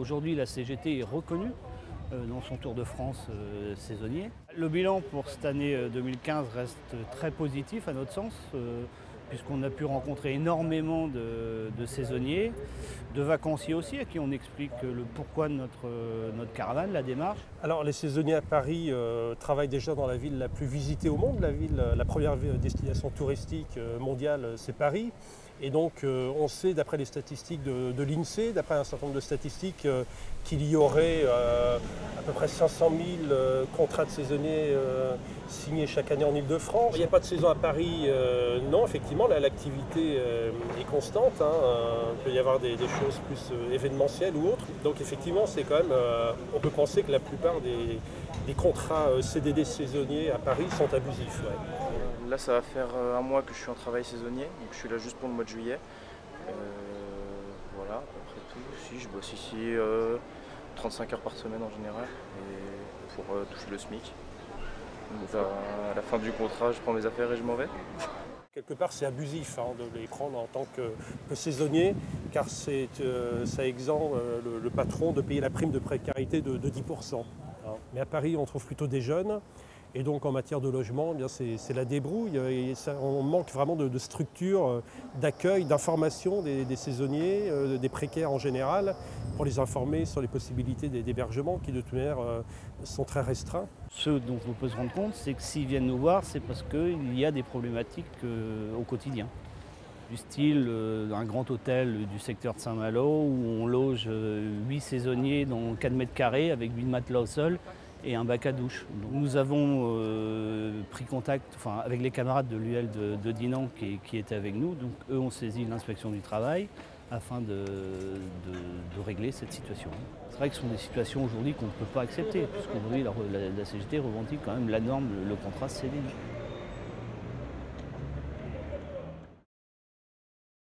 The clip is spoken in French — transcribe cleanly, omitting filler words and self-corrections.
Aujourd'hui, la CGT est reconnue dans son Tour de France saisonnier. Le bilan pour cette année 2015 reste très positif à notre sens, puisqu'on a pu rencontrer énormément de saisonniers, de vacanciers aussi, à qui on explique le pourquoi de notre caravane, la démarche. Alors les saisonniers à Paris travaillent déjà dans la ville la plus visitée au monde. La première destination touristique mondiale, c'est Paris. Et donc on sait, d'après les statistiques de l'INSEE, d'après un certain nombre de statistiques, qu'il y aurait à peu près 500 000 contrats de saisonniers signés chaque année en Île-de-France. Il n'y a pas de saison à Paris, non, effectivement, l'activité est constante. Il peut y avoir des choses plus événementielles ou autres. Donc effectivement, c'est quand même, on peut penser que la plupart des contrats CDD saisonniers à Paris sont abusifs. Ouais. Là, ça va faire un mois que je suis en travail saisonnier, donc je suis là juste pour le mois de juillet. Voilà, à peu près tout. Si, je bosse ici 35 heures par semaine en général, et pour toucher le SMIC. Donc, à la fin du contrat, je prends mes affaires et je m'en vais. Quelque part, c'est abusif de les prendre en tant que saisonnier, car ça exempte le patron de payer la prime de précarité de 10%. Mais à Paris, on trouve plutôt des jeunes. Et donc en matière de logement, c'est la débrouille. Et on manque vraiment de structures d'accueil, d'information des saisonniers, des précaires en général, pour les informer sur les possibilités d'hébergement qui de toute manière sont très restreints. Ce dont il faut se rendre compte, c'est que s'ils viennent nous voir, c'est parce qu'il y a des problématiques au quotidien. Du style un grand hôtel du secteur de Saint-Malo où on loge 8 saisonniers dans 4 mètres carrés avec 8 matelas au sol et un bac à douche. Donc, nous avons pris contact avec les camarades de l'UL de Dinan qui étaient avec nous. Donc eux ont saisi l'inspection du travail afin de régler cette situation. C'est vrai que ce sont des situations aujourd'hui qu'on ne peut pas accepter, puisqu'aujourd'hui la CGT revendique quand même la norme, le contrat CDI.